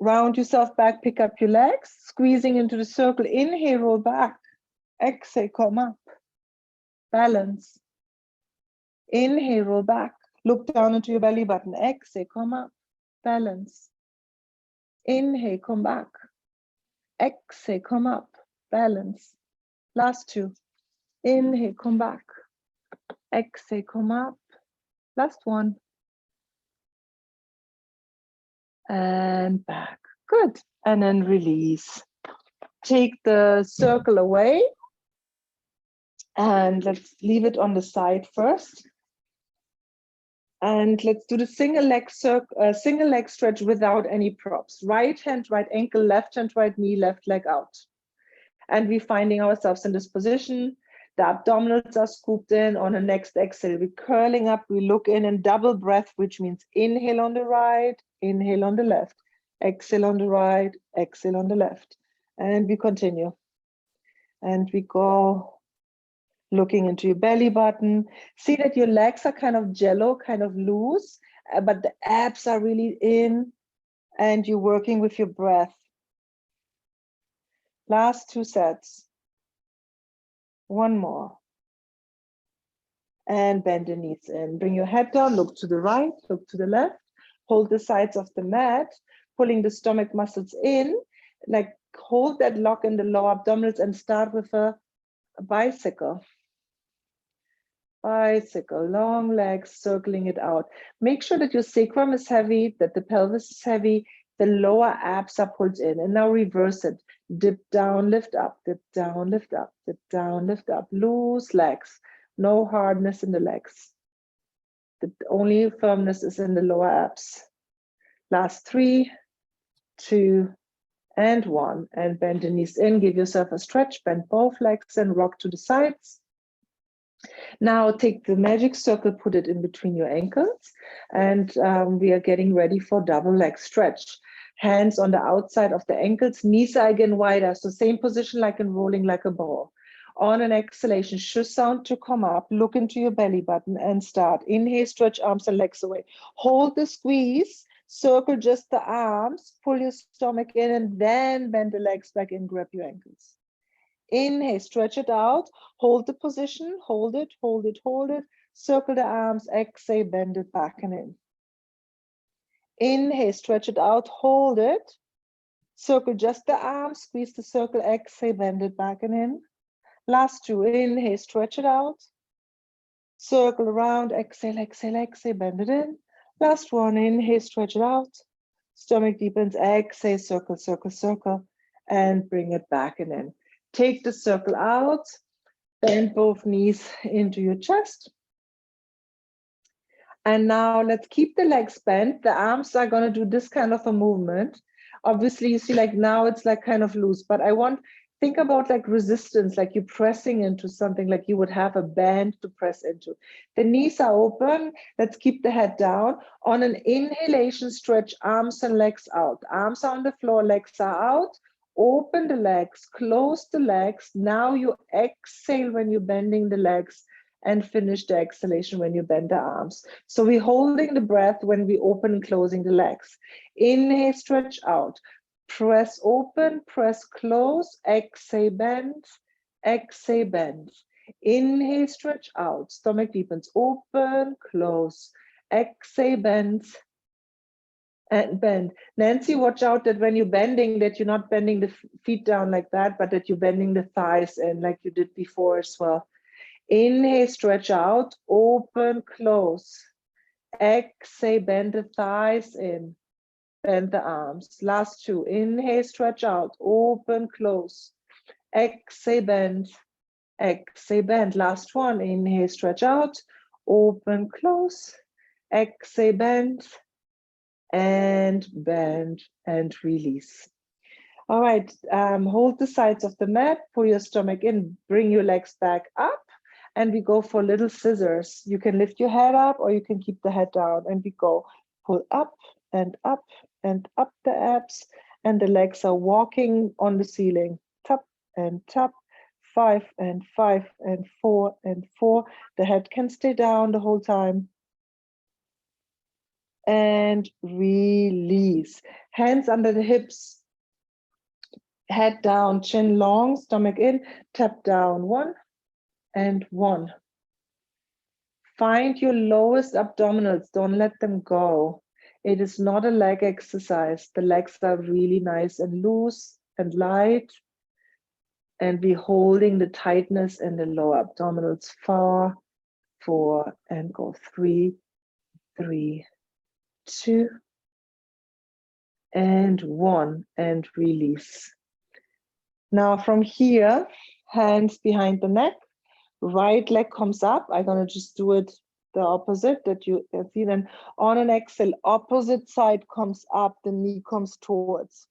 Round yourself back, pick up your legs, squeezing into the circle. Inhale, roll back. Exhale, come up. Balance. Inhale, roll back. Look down into your belly button. Exhale, come up. Balance. Inhale, come back. Exhale, come up. Balance. Last 2. Inhale, come back. Exhale, come up. Last one. And back. Good. And then release. Take the circle away. And let's leave it on the side first. And let's do the single leg stretch without any props. Right hand, right ankle, left hand, right knee, left leg out. And we're finding ourselves in this position. The abdominals are scooped in. On the next exhale, we're curling up. We look in and double breath, which means inhale on the right, inhale on the left, exhale on the right, exhale on the left. And we continue. And we go looking into your belly button. See that your legs are kind of jello, kind of loose, but the abs are really in, and you're working with your breath. Last 2 sets. One more. And bend the knees in. Bring your head down, look to the right, look to the left. Hold the sides of the mat, pulling the stomach muscles in. Like hold that lock in the lower abdominals and start with a bicycle. Bicycle, long legs, circling it out. Make sure that your sacrum is heavy, that the pelvis is heavy, the lower abs are pulled in. And now reverse it. Dip down, lift up, dip down, lift up, dip down, lift up. Loose legs, no hardness in the legs. The only firmness is in the lower abs. Last 3, 2, and 1. And bend the knees in, give yourself a stretch, bend both legs and rock to the sides. Now take the magic circle, put it in between your ankles, and we are getting ready for double leg stretch. Hands on the outside of the ankles, knees are again wider, so same position like in rolling like a ball. On an exhalation, shush sound to come up, look into your belly button and start. Inhale, stretch arms and legs away. Hold the squeeze, circle just the arms, pull your stomach in, and then bend the legs back in, grab your ankles. Inhale, stretch it out, hold the position, hold it, hold it, hold it, circle the arms, exhale, bend it back and in. Inhale, stretch it out, hold it, circle just the arms, squeeze the circle, exhale, bend it back and in. Last 2, inhale, stretch it out, circle around, exhale, exhale, exhale, bend it in. Last 1, inhale, stretch it out, stomach deepens, exhale, circle, circle, circle, and bring it back and in. Take the circle out, bend both knees into your chest. And now let's keep the legs bent. The arms are going to do this kind of a movement. Obviously, you see like now it's like kind of loose, but think about like resistance, like you're pressing into something, like you would have a band to press into. The knees are open. Let's keep the head down. On an inhalation, stretch arms and legs out. Arms are on the floor, legs are out. Open the legs, close the legs. Now you exhale when you're bending the legs and finish the exhalation when you bend the arms. So we're holding the breath when we open and closing the legs. Inhale, stretch out. Press open, press close, exhale, bend, exhale, bend. Inhale, stretch out. Stomach deepens, open, close, exhale, bend, and bend. Nancy, watch out that when you're bending, that you're not bending the feet down like that, but that you're bending the thighs in like you did before as well. Inhale, stretch out, open, close. Exhale, bend the thighs in, bend the arms. Last 2, inhale, stretch out, open, close. Exhale, bend, exhale, bend. Last 1, inhale, stretch out, open, close. Exhale, bend, and bend and release. All right, hold the sides of the mat, pull your stomach in, bring your legs back up, and we go for little scissors. You can lift your head up or you can keep the head down, and we go pull up and up and up the abs, and the legs are walking on the ceiling. Tap and tap, 5 and 5 and 4 and 4. The head can stay down the whole time. And release. Hands under the hips, head down, chin long, stomach in, tap down, 1 and 1. Find your lowest abdominals, don't let them go. It is not a leg exercise. The legs are really nice and loose and light, and we're holding the tightness in the lower abdominals for 4, and go 3, 3, 2, and 1, and release. Now from here, hands behind the neck, right leg comes up. I'm gonna just do it the opposite that you can see. Then on an exhale, opposite side comes up, the knee comes towards.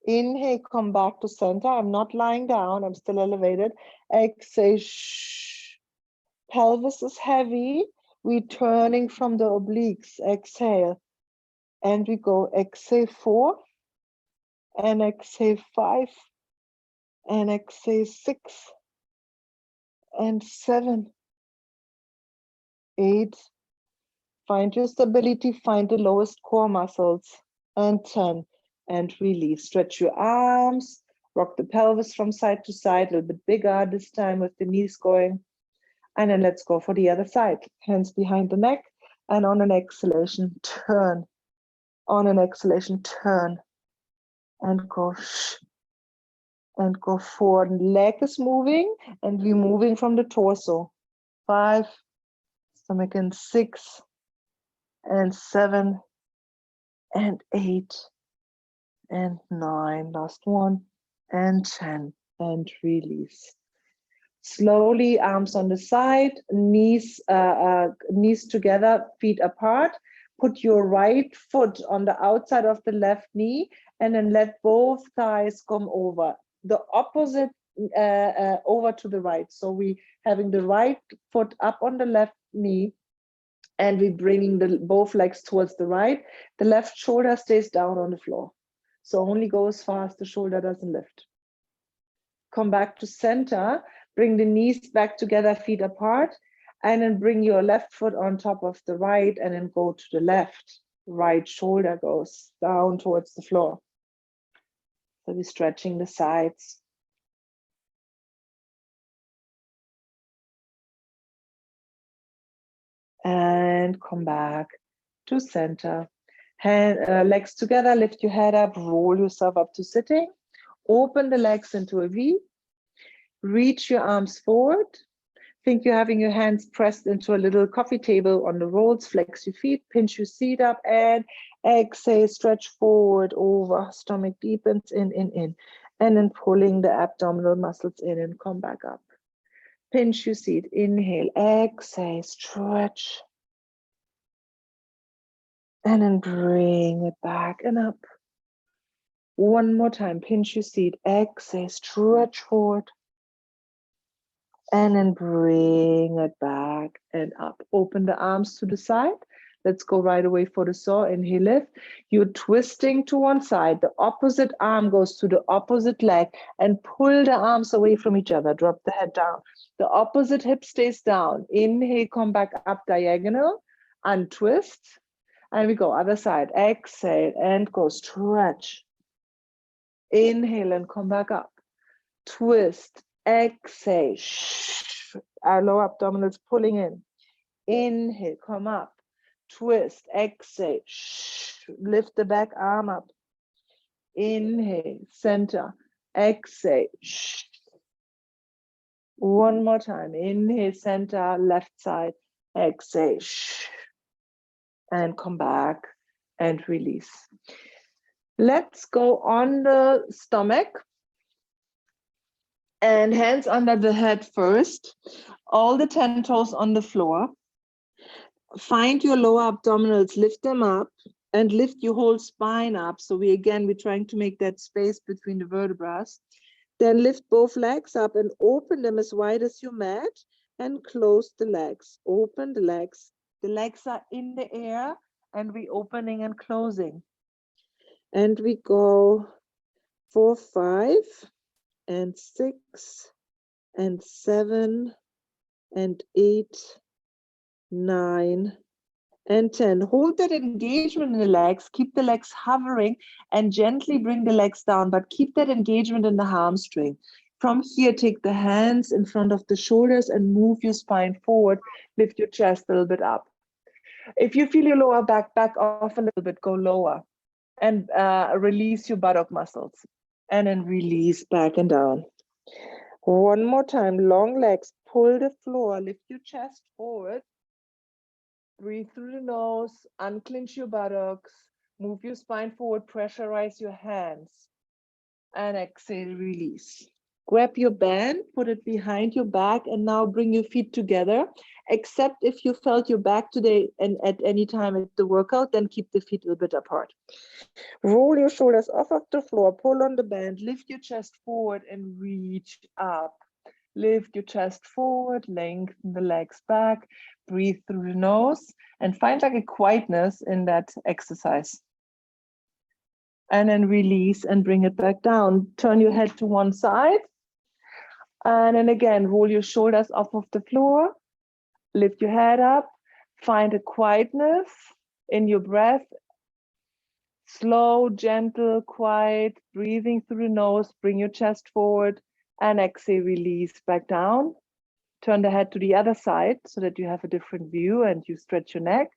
Inhale, come back to center. I'm not lying down, I'm still elevated. Exhale, shh. Pelvis is heavy, returning from the obliques. Exhale, and we go exhale 4, and exhale 5, and exhale 6, and 7, 8. Find your stability, find the lowest core muscles, and 10, and release. Stretch your arms, rock the pelvis from side to side, a little bit bigger this time with the knees going. And then let's go for the other side. Hands behind the neck, and on an exhalation, turn. On an exhalation, turn, and go shh, and go forward. Leg is moving, and we're moving from the torso. 5, stomach in 6, and 7, and 8, and 9, last one, and 10, and release. Slowly, arms on the side, knees together, feet apart. Put your right foot on the outside of the left knee, and then let both thighs come over. The opposite over to the right. So we having the right foot up on the left knee, and we bringing both legs towards the right. The left shoulder stays down on the floor. So only go as far as the shoulder doesn't lift. Come back to center, bring the knees back together, feet apart, and then bring your left foot on top of the right, and then go to the left. Right shoulder goes down towards the floor. So we're stretching the sides. And come back to center. Legs together, lift your head up, roll yourself up to sitting. Open the legs into a V. Reach your arms forward. Think you're having your hands pressed into a little coffee table on the rolls. Flex your feet, pinch your seat up, and exhale, stretch forward, over. Stomach deepens, in. And then pulling the abdominal muscles in and come back up. Pinch your seat, inhale, exhale, stretch. And then bring it back and up. One more time, pinch your seat, exhale, stretch forward. And then bring it back and up. Open the arms to the side. Let's go right away for the saw. Inhale, lift. You're twisting to one side. The opposite arm goes to the opposite leg, and pull the arms away from each other. Drop the head down. The opposite hip stays down. Inhale, come back up diagonal. Untwist. And we go other side. Exhale and go stretch. Inhale and come back up. Twist. Exhale. Our lower abdominals pulling in. Inhale, come up. Twist. Exhale. Lift the back arm up. Inhale, center. Exhale. One more time. Inhale, center, left side. Exhale. And come back and release. Let's go on the stomach. And hands under the head first. All the 10 toes on the floor. Find your lower abdominals, lift them up, and lift your whole spine up. So we're trying to make that space between the vertebrae. Then lift both legs up and open them as wide as your mat, and close the legs. Open the legs. The legs are in the air, and we're opening and closing. And we go 4, 5, and 6, and 7, and 8, 9, and 10. Hold that engagement in the legs. Keep the legs hovering and gently bring the legs down, but keep that engagement in the hamstring. From here, take the hands in front of the shoulders and move your spine forward. Lift your chest a little bit up. If you feel your lower back off a little bit, go lower and release your buttock muscles. And then release back and down. One more time, long legs, pull the floor, lift your chest forward, breathe through the nose, unclench your buttocks, move your spine forward, pressurize your hands, and exhale, release. Grab your band, put it behind your back, and now bring your feet together. Except if you felt your back today and at any time at the workout, then keep the feet a little bit apart. Roll your shoulders off of the floor, pull on the band, lift your chest forward and reach up. Lift your chest forward, lengthen the legs back, breathe through the nose, and find like a quietness in that exercise. And then release and bring it back down. Turn your head to one side. And then again, roll your shoulders off of the floor, lift your head up, find a quietness in your breath. Slow, gentle, quiet, breathing through the nose, bring your chest forward, and exhale, release back down. Turn the head to the other side so that you have a different view and you stretch your neck.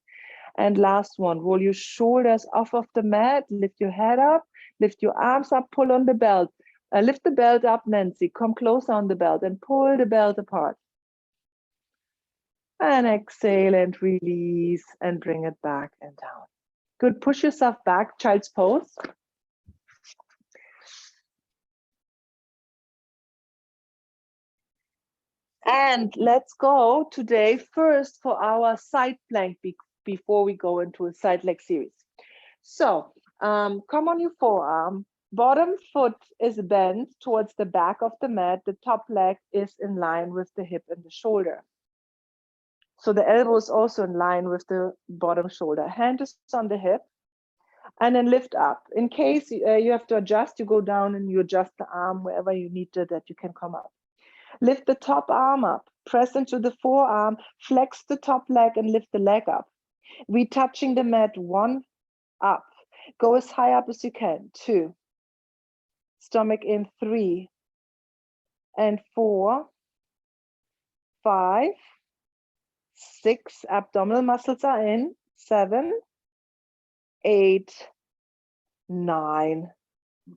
And last one, roll your shoulders off of the mat, lift your head up, lift your arms up, pull on the belt. Lift the belt up, Nancy, come closer on the belt and pull the belt apart. And exhale and release and bring it back and down. Good, push yourself back, child's pose. And let's go today first for our side plank before we go into a side leg series. So come on your forearm, bottom foot is bent towards the back of the mat, the top leg is in line with the hip and the shoulder. So the elbow is also in line with the bottom shoulder. Hand is on the hip and then lift up. In case you have to adjust, you go down and you adjust the arm wherever you need to, that you can come up. Lift the top arm up, press into the forearm, flex the top leg and lift the leg up. We're touching the mat, 1, up. Go as high up as you can, 2. Stomach in, 3. And 4, 5, 6. Abdominal muscles are in, 7, 8, 9.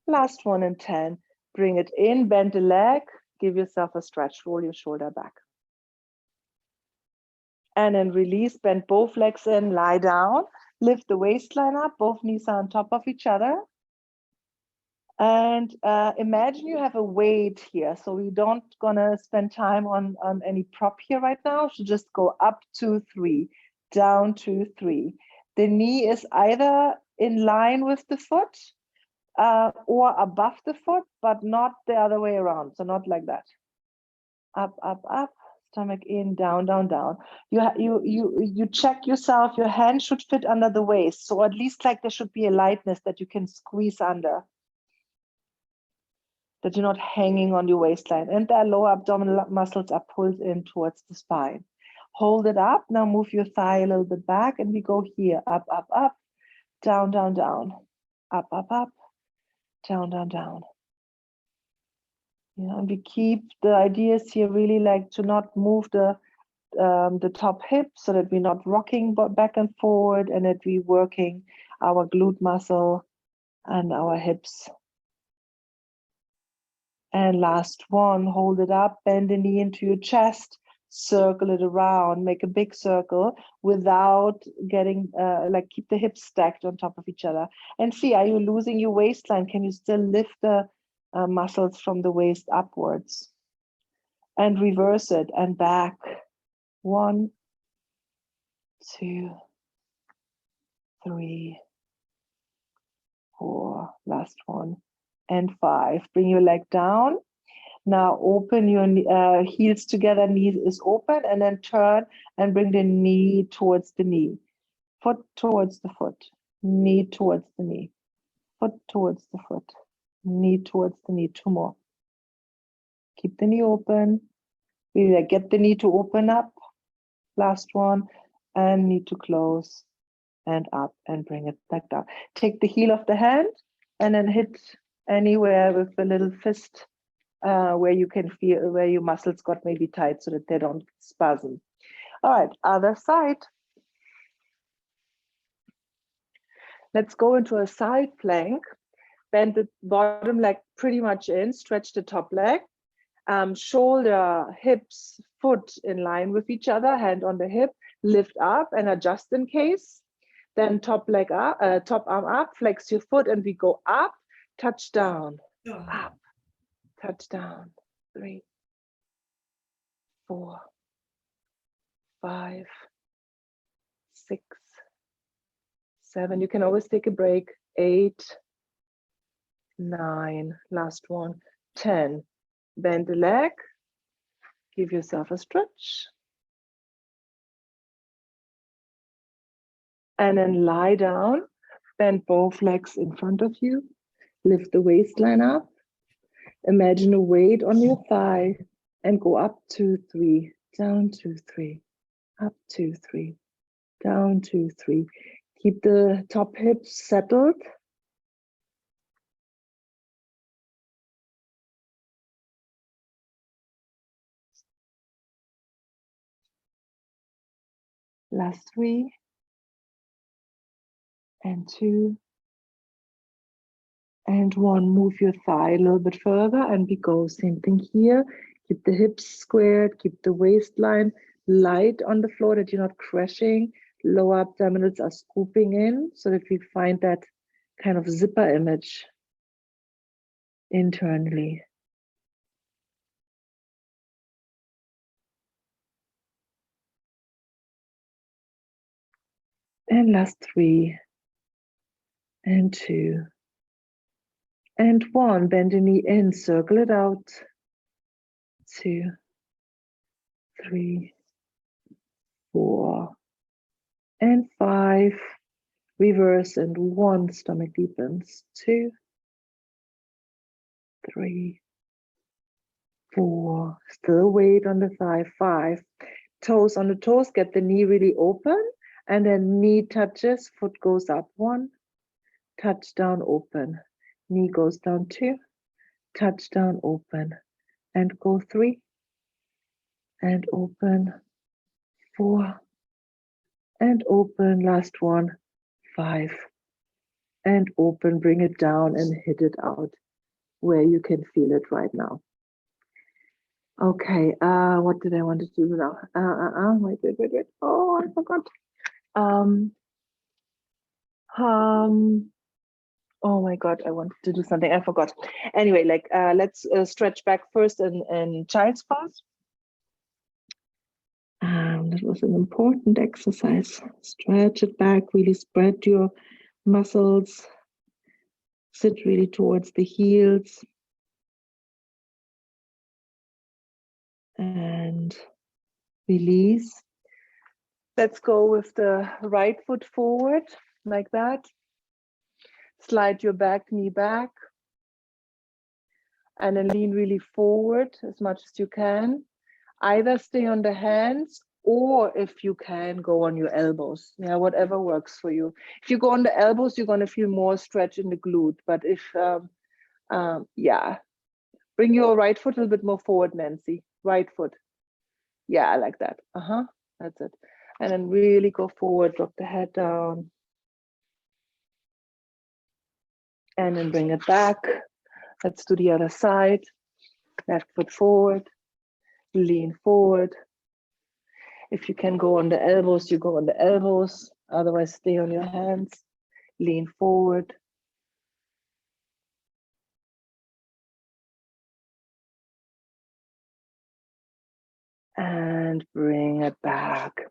Last one and 10. Bring it in, bend the leg, give yourself a stretch, roll your shoulder back. And then release, bend both legs in, lie down, lift the waistline up, both knees are on top of each other. And imagine you have a weight here. So we don't gonna spend time on any prop here right now. So just go up 2, 3, down 2, 3. The knee is either in line with the foot or above the foot, but not the other way around. So not like that. Up, up, up. Stomach in, down, down, down. You check yourself. Your hand should fit under the waist. So at least like there should be a lightness that you can squeeze under, that you're not hanging on your waistline. And the lower abdominal muscles are pulled in towards the spine. Hold it up. Now move your thigh a little bit back and we go here. Up, up, up, down, down, down. Up, up, up, down, down, down. You know, and we keep the ideas here really like to not move the top hip so that we're not rocking back and forward, and that we're working our glute muscle and our hips. And last one, hold it up, bend the knee into your chest, circle it around, make a big circle without getting, like keep the hips stacked on top of each other. And see, are you losing your waistline? Can you still lift the muscles from the waist upwards? And reverse it and back. 1, 2, 3, 4, last one, and 5. Bring your leg down. Now open your heels together, knee is open, and then turn and bring the knee towards the knee. Foot towards the foot, knee towards the knee. Foot towards the foot, knee towards the knee. 2 more. Keep the knee open. Really get the knee to open up. Last one, and knee to close and up and bring it back down. Take the heel of the hand and then hit anywhere with a little fist where you can feel where your muscles got maybe tight so that they don't spasm. All right, other side. Let's go into a side plank. Bend the bottom leg pretty much in, stretch the top leg, Shoulder, hips, foot in line with each other, hand on the hip, lift up and adjust in case. Then top leg up, top arm up, flex your foot, and we go up, touch down, up, touch down. 3, 4, 5, 6, 7. You can always take a break. 8, 9. Last one. 10. Bend the leg. Give yourself a stretch. And then lie down. Bend both legs in front of you. Lift the waistline up. Imagine a weight on your thigh and go up 2, 3, down 2, 3, up 2, 3, down 2, 3. Keep the top hips settled. Last 3 and 2 and 1. Move your thigh a little bit further and we go. Same thing here. Keep the hips squared, keep the waistline light on the floor that you're not crashing. Lower abdominals are scooping in so that we find that kind of zipper image internally. And last 3 and 2 and 1. Bend the knee in, circle it out. 2, 3, 4 and 5. Reverse and 1. Stomach deepens. 2, 3, 4. Still weight on the thigh. 5. Toes on the toes. Get the knee really open. And then knee touches. Foot goes up. 1. Touch down, open. Knee goes down. 2. Touch down, open. And go 3. And open. 4. And open. Last 1. 5. And open. Bring it down and hit it out where you can feel it right now. Okay, what did I want to do now? Wait. Oh, I forgot. Oh my God, I wanted to do something. I forgot. Anyway, let's stretch back first in child's pose. That was an important exercise. Stretch it back, really spread your muscles. Sit really towards the heels. And release. Let's go with the right foot forward, like that. Slide your back knee back. And then lean really forward as much as you can. Either stay on the hands, or if you can, go on your elbows. Yeah, whatever works for you. If you go on the elbows, you're going to feel more stretch in the glute. But if, yeah, bring your right foot a little bit more forward, Nancy. Right foot. Yeah, I like that. That's it. And then really go forward, drop the head down. And then bring it back. Let's do the other side. Left foot forward. Lean forward. If you can go on the elbows, you go on the elbows. Otherwise, stay on your hands. Lean forward. And bring it back.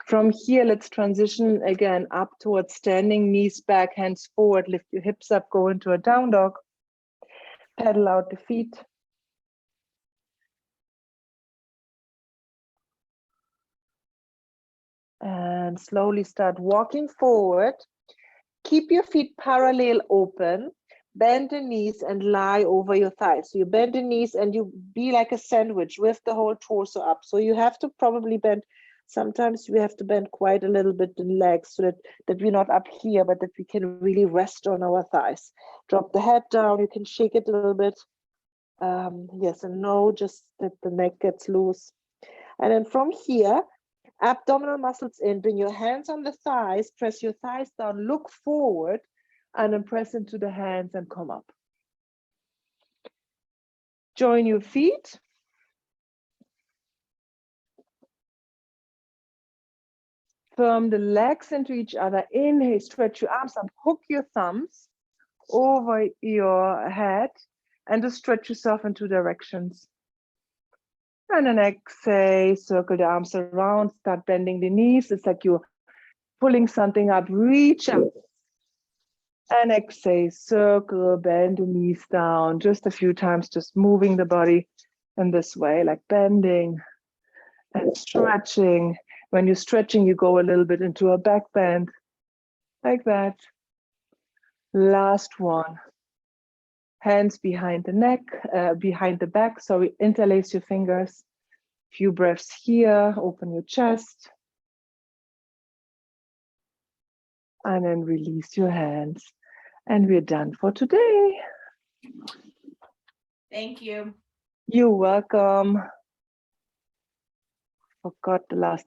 From here, let's transition again up towards standing, knees back, hands forward, lift your hips up, go into a down dog. Pedal out the feet. And slowly start walking forward. Keep your feet parallel open. Bend the knees and lie over your thighs. So you bend the knees and you be like a sandwich with the whole torso up. So you have to probably bend. Sometimes we have to bend quite a little bit the legs so that we're not up here, but that we can really rest on our thighs. Drop the head down. You can shake it a little bit. Yes and no, just that the neck gets loose. And then from here, abdominal muscles in, bring your hands on the thighs, press your thighs down, look forward, and then press into the hands and come up. Join your feet. Firm the legs into each other. Inhale, stretch your arms up, hook your thumbs over your head, and just stretch yourself in 2 directions. And then exhale, circle the arms around, start bending the knees. It's like you're pulling something up, reach up. And exhale, circle, bend the knees down just a few times, just moving the body in this way, like bending and stretching. When you're stretching, you go a little bit into a back bend, like that. Last one. Hands behind the neck, behind the back. Sorry, interlace your fingers. Few breaths here, open your chest. And then release your hands. And we're done for today. Thank you. You're welcome. Forgot the last